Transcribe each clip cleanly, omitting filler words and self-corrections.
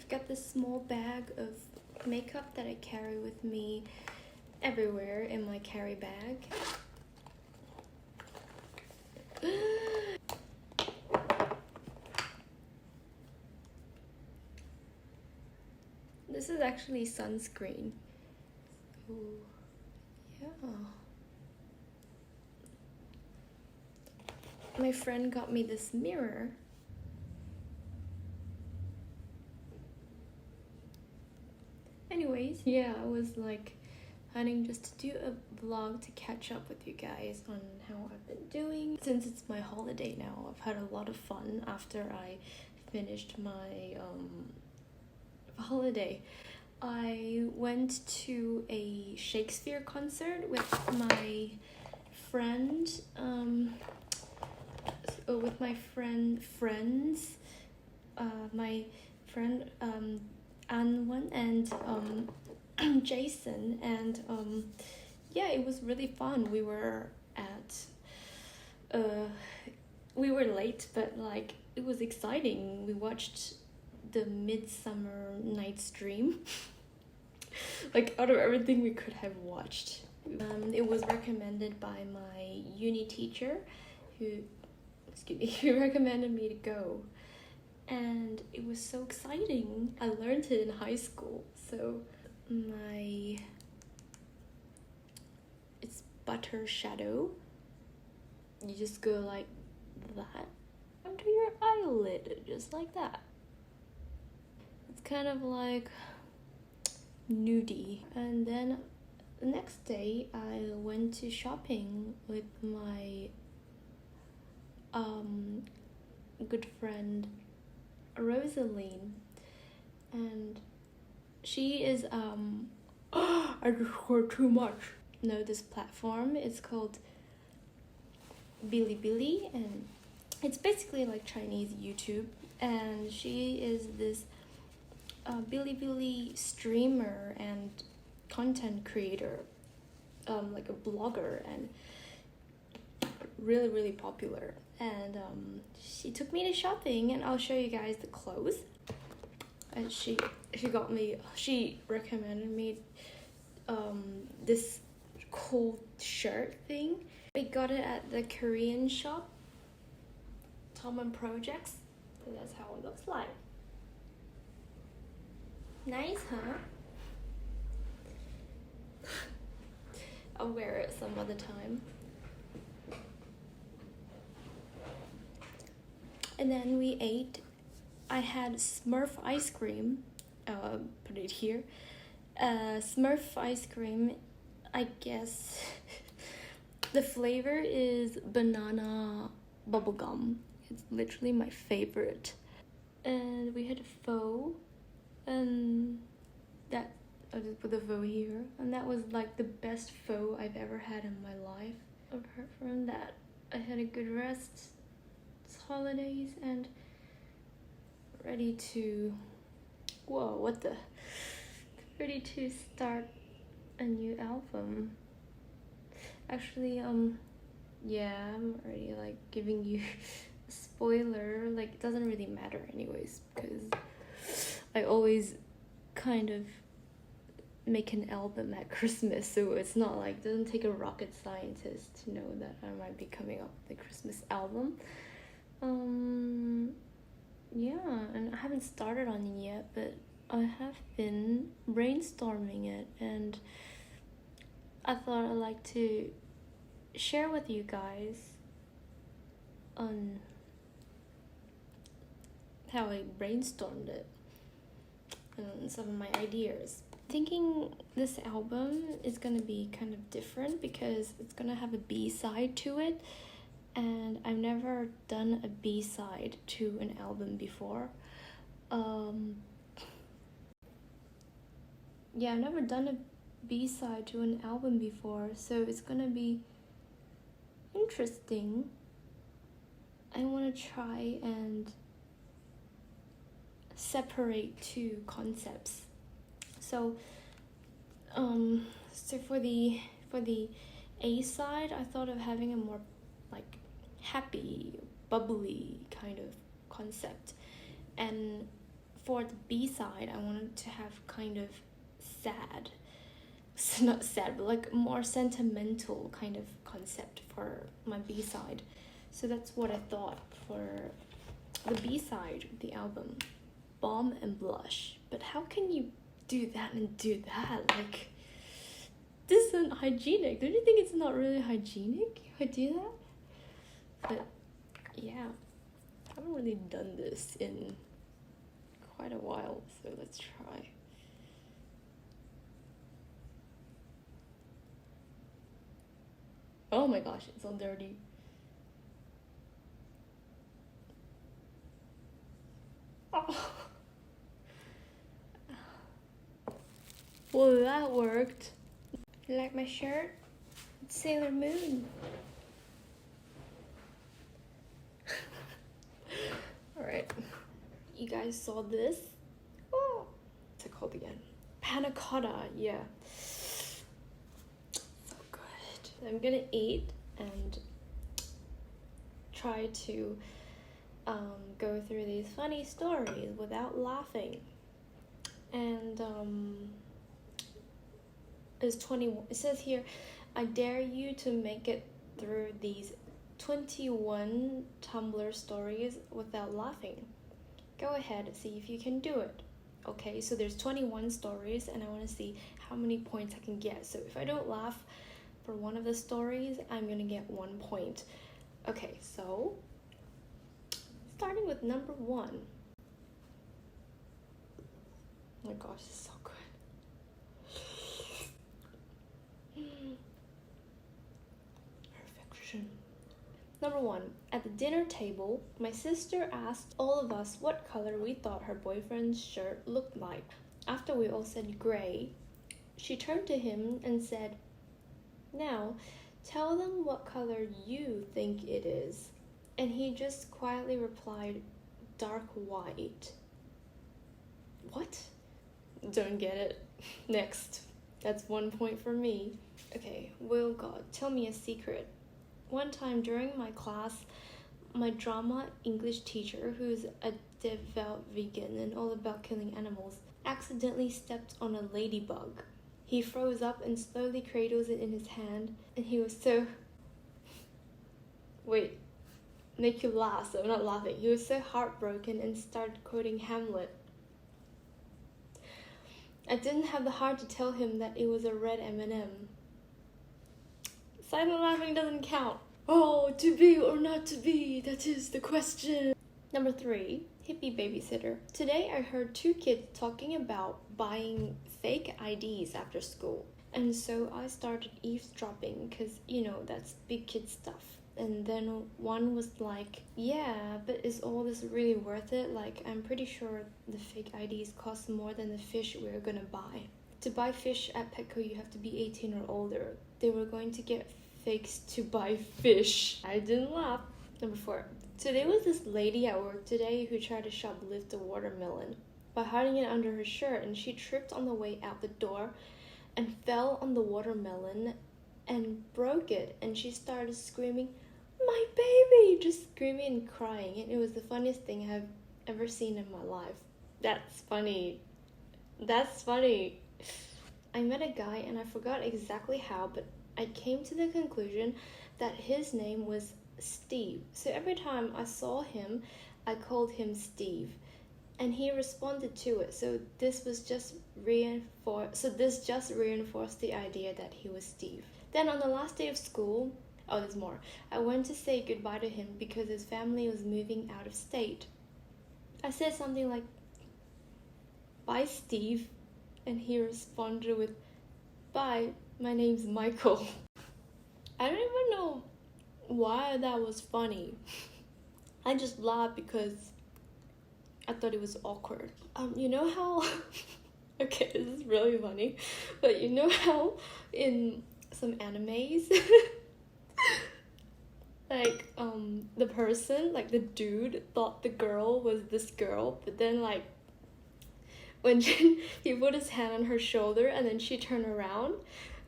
I've got this small bag of makeup that I carry with me everywhere in my carry bag. This is actually sunscreen. Ooh, yeah. My friend got me this mirror. Anyways, yeah, I was like planning just to do a vlog to catch up with you guys on how I've been doing. Since it's my holiday now, I've had a lot of fun after I finished my holiday. I went to a Shakespeare concert with my friend, my friend Anwen and Jason, and yeah, it was really fun. We were late, but like it was exciting. We watched the Midsummer Night's Dream. Like out of everything we could have watched. It was recommended by my uni teacher who recommended me to go. And it was so exciting. I learned it in high school. So it's butter shadow. You just go like that under your eyelid, just like that. It's kind of like nudie. And then the next day I went to shopping with my good friend Rosaline, and she is I just heard too much. No, this platform is called Bilibili, and it's basically like Chinese YouTube, and she is this Bilibili streamer and content creator, like a blogger, and really popular. And she took me to shopping, and I'll show you guys the clothes. And she recommended me this cool shirt thing. We got it at the Korean shop, Tom and Projects. So that's how it looks like. Nice, huh? I'll wear it some other time. And then we ate. I had Smurf ice cream. Put it here. Smurf ice cream, I guess the flavor is banana bubblegum. It's literally my favorite. And we had pho, and that, I'll just put the pho here. And that was like the best pho I've ever had in my life. Apart from that, I had a good rest. It's holidays and ready to start a new album. Actually, yeah, I'm already like giving you a spoiler. Like, it doesn't really matter anyways, because I always kind of make an album at Christmas, so it's not like, it doesn't take a rocket scientist to know that I might be coming up with a Christmas album. Yeah, and I haven't started on it yet, but I have been brainstorming it, and I thought I'd like to share with you guys on how I brainstormed it and some of my ideas. Thinking this album is gonna be kind of different because it's gonna have a B-side to it, and I've never done a B-side to an album before. Yeah, I've never done a B-side to an album before, so it's gonna be interesting. I want to try and separate two concepts. So for the A side, I thought of having a more like happy, bubbly kind of concept, and for the B-side, I wanted to have kind of sad, it's not sad, but like more sentimental kind of concept for my B-side. So that's what I thought for the B-side of the album, Balm and Blush. But how can you do that and do that? Like, this isn't hygienic. Don't you think it's not really hygienic if I do that? But yeah, I haven't really done this in quite a while, so let's try. Oh my gosh, it's all dirty. Oh. Well, that worked. You like my shirt? It's Sailor Moon. Alright. You guys saw this? Oh, what's it called again? Panna cotta, yeah. So good. I'm gonna eat and try to go through these funny stories without laughing. And it's 21. It says here, I dare you to make it through these 21 Tumblr stories without laughing. Go ahead, see if you can do it. Okay, so there's 21 stories and I want to see how many points I can get. So if I don't laugh for one of the stories, I'm gonna get 1 point. Okay, so starting with number 1. Oh my gosh, this is so good. Perfection. Number 1. At the dinner table, my sister asked all of us what color we thought her boyfriend's shirt looked like. After we all said gray, she turned to him and said, "Now, tell them what color you think it is." And he just quietly replied, "Dark white." What? Don't get it. Next. That's 1 point for me. Okay, Will God, tell me a secret. One time during my class, my drama English teacher, who's a devout vegan and all about killing animals, accidentally stepped on a ladybug. He froze up and slowly cradles it in his hand, and he was so... Wait, make you laugh, so I'm not laughing. He was so heartbroken and started quoting Hamlet. I didn't have the heart to tell him that it was a red M&M. Silent laughing doesn't count. Oh, to be or not to be, that is the question. Number 3, hippie babysitter. Today I heard 2 kids talking about buying fake IDs after school. And so I started eavesdropping because, that's big kid stuff. And then one was like, yeah, but is all this really worth it? Like, I'm pretty sure the fake IDs cost more than the fish we're gonna buy. To buy fish at Petco, you have to be 18 or older. They were going to get fakes to buy fish. I didn't laugh. Number 4. So there was this lady at work today who tried to shoplift a watermelon by hiding it under her shirt, and she tripped on the way out the door and fell on the watermelon and broke it, and she started screaming, "My baby!" just screaming and crying, and it was the funniest thing I've ever seen in my life. That's funny. That's funny. I met a guy and I forgot exactly how, but I came to the conclusion that his name was Steve. So every time I saw him, I called him Steve, and he responded to it. So this just reinforced the idea that he was Steve. Then on the last day of school, oh, there's more. I went to say goodbye to him because his family was moving out of state. I said something like, "Bye, Steve," and he responded with, "Bye, my name's Michael." I don't even know why that was funny. I just laughed because I thought it was awkward. You know how... Okay, this is really funny. But you know how in some animes... like, the person, like the dude, thought the girl was this girl, but then, like, when he put his hand on her shoulder and then she turned around,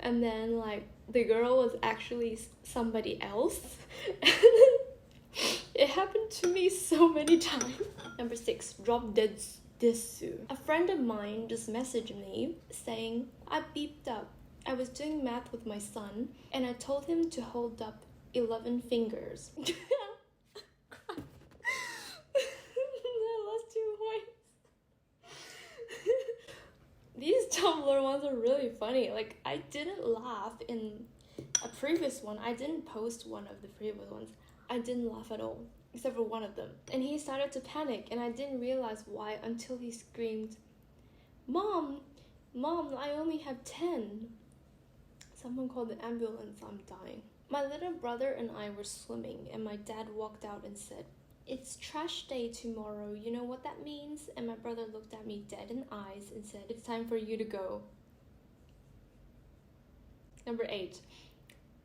and then, like, the girl was actually somebody else. And then it happened to me so many times. Number 6, drop dead desu. A friend of mine just messaged me saying, I beeped up. I was doing math with my son and I told him to hold up 11 fingers. I lost 2 points. These Tumblr ones are really funny. Like, I didn't laugh in a previous one. I didn't post one of the previous ones. I didn't laugh at all, except for one of them. And he started to panic, and I didn't realize why until he screamed, Mom, I only have 10. Someone called the ambulance, I'm dying. My little brother and I were swimming, and my dad walked out and said, It's trash day tomorrow, you know what that means? And my brother looked at me dead in the eyes and said, It's time for you to go. Number 8.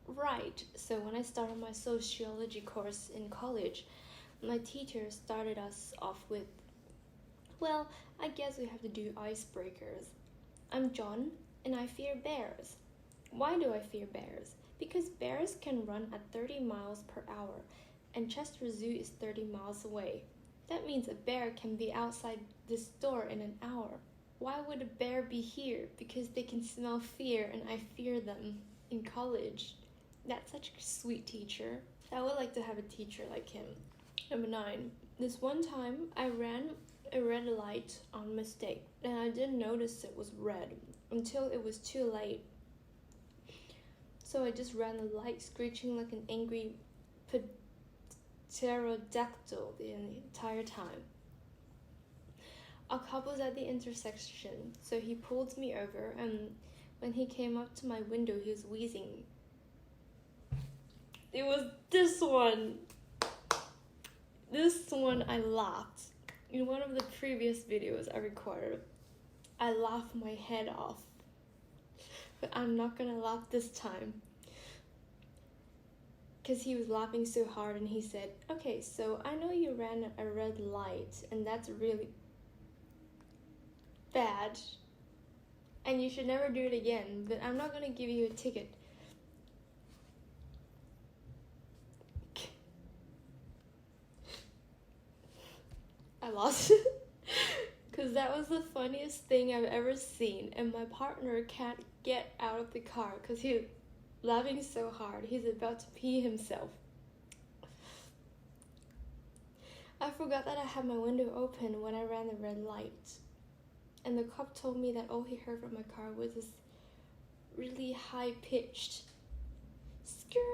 Right, so when I started my sociology course in college, my teacher started us off with, well, I guess we have to do icebreakers. I'm John, and I fear bears. Why do I fear bears? Because bears can run at 30 miles per hour, and Chester Zoo is 30 miles away. That means a bear can be outside this door in an hour. Why would a bear be here? Because they can smell fear, and I fear them in college. That's such a sweet teacher. I would like to have a teacher like him. Number 9. This one time, I ran a red light on mistake, and I didn't notice it was red until it was too late. So I just ran the light screeching like an angry pterodactyl the entire time. A cop was at the intersection, so he pulled me over, and when he came up to my window, he was wheezing. It was this one. This one I laughed. In one of the previous videos I recorded, I laughed my head off. But I'm not gonna laugh this time. Because he was laughing so hard and he said, Okay, so I know you ran a red light and that's really bad. And you should never do it again, but I'm not gonna give you a ticket. I lost it because that was the funniest thing I've ever seen, and my partner can't get out of the car because he's laughing so hard. He's about to pee himself. I forgot that I had my window open when I ran the red light, and the cop told me that all he heard from my car was this really high-pitched scream.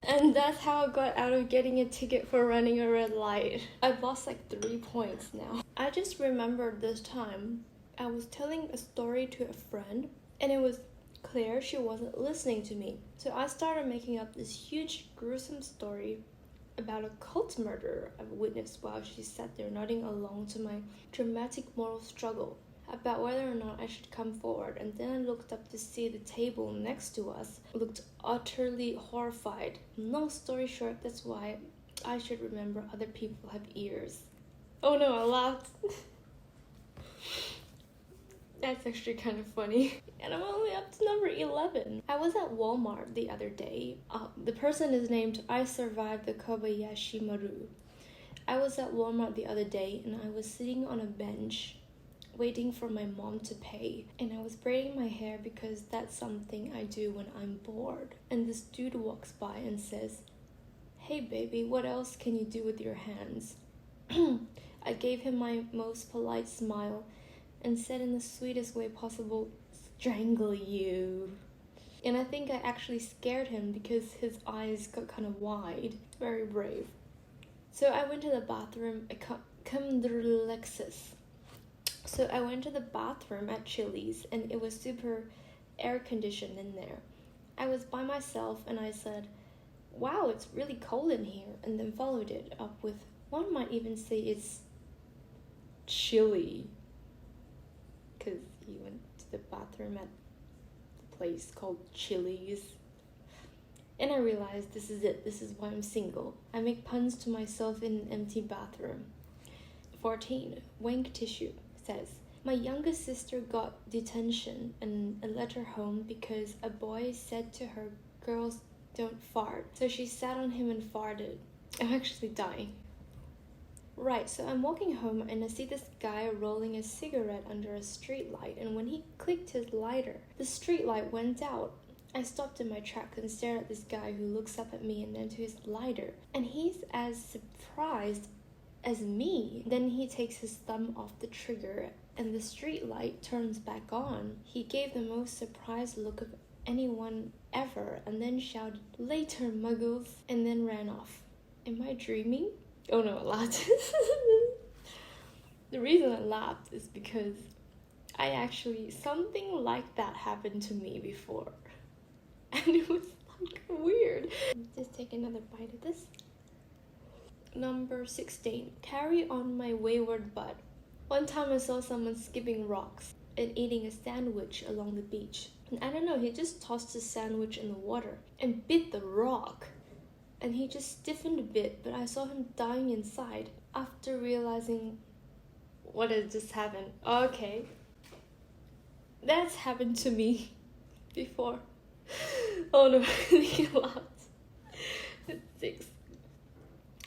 And that's how I got out of getting a ticket for running a red light. I've lost like 3 points now. I just remembered this time I was telling a story to a friend and it was clear she wasn't listening to me. So I started making up this huge gruesome story about a cult murder I've witnessed while she sat there nodding along to my dramatic moral struggle about whether or not I should come forward, and then I looked up to see the table next to us looked utterly horrified. Long story short, that's why I should remember other people have ears. Oh no, I laughed. That's actually kind of funny. And I'm only up to number 11. I was at Walmart the other day. The person is named I Survived the Kobayashi Maru. I was at Walmart the other day and I was sitting on a bench waiting for my mom to pay, and I was braiding my hair because that's something I do when I'm bored. And this dude walks by and says, "Hey baby, what else can you do with your hands?" I gave him my most polite smile and said in the sweetest way possible, "Strangle you." And I think I actually scared him because his eyes got kind of wide. Very brave. So I went to the bathroom. So I went to the bathroom at Chili's and it was super air conditioned in there. I was by myself and I said, "Wow, it's really cold in here," and then followed it up with, one might even say it's chilly, because he went to the bathroom at the place called Chili's. And I realized this is it. This is why I'm single. I make puns to myself in an empty bathroom. 14. Wank tissue. says, my youngest sister got detention and a letter home because a boy said to her, girls don't fart. So she sat on him and farted. I'm actually dying. Right, so I'm walking home and I see this guy rolling a cigarette under a street light, and when he clicked his lighter, the street light went out. I stopped in my tracks and stared at this guy who looks up at me and then to his lighter, and he's as surprised as me. Then he takes his thumb off the trigger and the street light turns back on. He gave the most surprised look of anyone ever and then shouted, later muggles, and then ran off. Am I dreaming? Oh no, I laughed. The reason I laughed is because something like that happened to me before. And it was like weird. Just take another bite of this. Number 16. Carry on my wayward butt. One time I saw someone skipping rocks and eating a sandwich along the beach. And I don't know, he just tossed his sandwich in the water and bit the rock. And he just stiffened a bit, but I saw him dying inside. After realizing what had just happened. Okay. That's happened to me before. Oh no, I laughed. 6.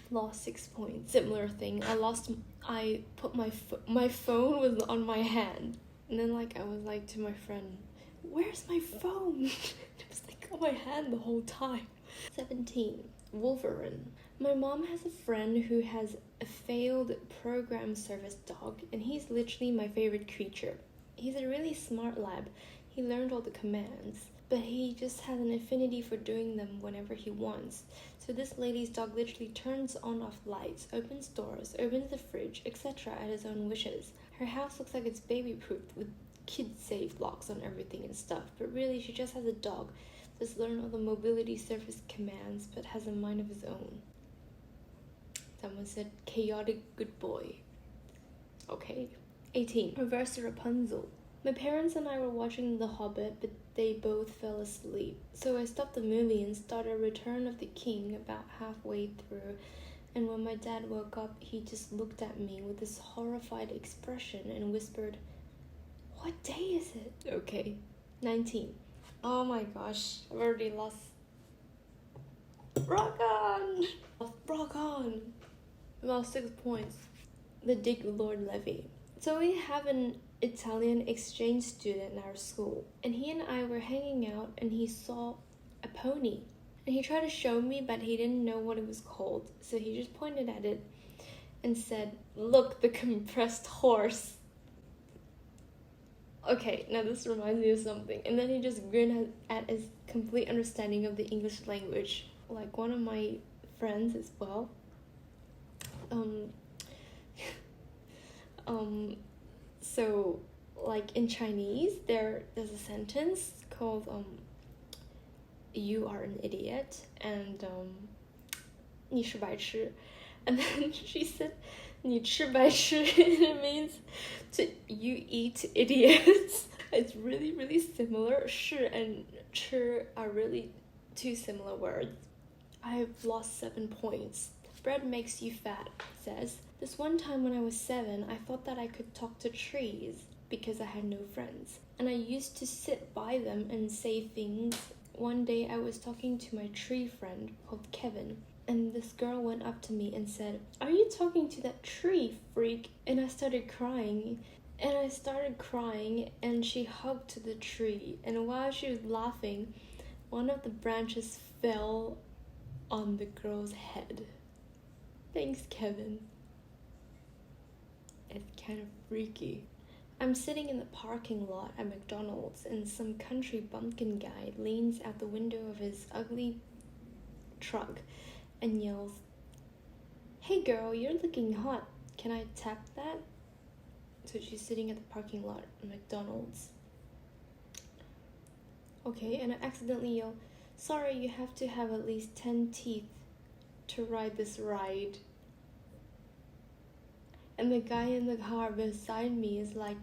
Lost 6 points. Similar thing. I put my phone was on my hand. And then I was like to my friend, where's my phone? It was on my hand the whole time. 17. Wolverine. My mom has a friend who has a failed program service dog, and he's literally my favorite creature. He's a really smart lab. He learned all the commands, but he just has an affinity for doing them whenever he wants. So this lady's dog literally turns on off lights, opens doors, opens the fridge, etc. at his own wishes. Her house looks like it's baby-proofed with kid-safe locks on everything and stuff, but really she just has a dog. Just learn all the mobility surface commands, but has a mind of his own. Someone said, chaotic good boy. Okay. 18. Reverse Rapunzel. My parents and I were watching The Hobbit, but they both fell asleep. So I stopped the movie and started Return of the King about halfway through. And when my dad woke up, he just looked at me with this horrified expression and whispered, what day is it? Okay. 19. Oh my gosh, I've already lost. Rock on! Rock on! Lost 6 points. The Dick Lord Levy. So we have an Italian exchange student in our school, and he and I were hanging out, and he saw a pony. And he tried to show me, but he didn't know what it was called, so he just pointed at it and said, look, the compressed horse. Okay, now this reminds me of something. And then he just grinned at his complete understanding of the English language. Like one of my friends as well. So like in Chinese, there's a sentence called you are an idiot, and 你是白痴. And then she said 你吃白痴. It means you eat idiots. It's really, really similar. 是 and 吃 are really two similar words. I've lost 7 points. Bread makes you fat, says. This one time when I was 7, I thought that I could talk to trees because I had no friends. And I used to sit by them and say things. One day I was talking to my tree friend called Kevin. And this girl went up to me and said, are you talking to that tree, freak? And I started crying. And she hugged the tree. And while she was laughing, one of the branches fell on the girl's head. Thanks, Kevin. It's kind of freaky. I'm sitting in the parking lot at McDonald's, and some country bumpkin guy leans out the window of his ugly truck and yells, hey girl, you're looking hot. Can I tap that? So she's sitting at the parking lot at McDonald's. Okay, and I accidentally yell, sorry, you have to have at least 10 teeth to ride this ride. And the guy in the car beside me is like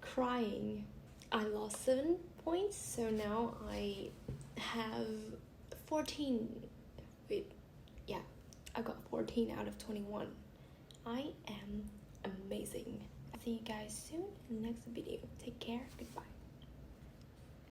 crying. I lost 7 points, so now I have 14. Wait, yeah, I got 14 out of 21. I am amazing. see you guys soon in the next video. Take care. Goodbye.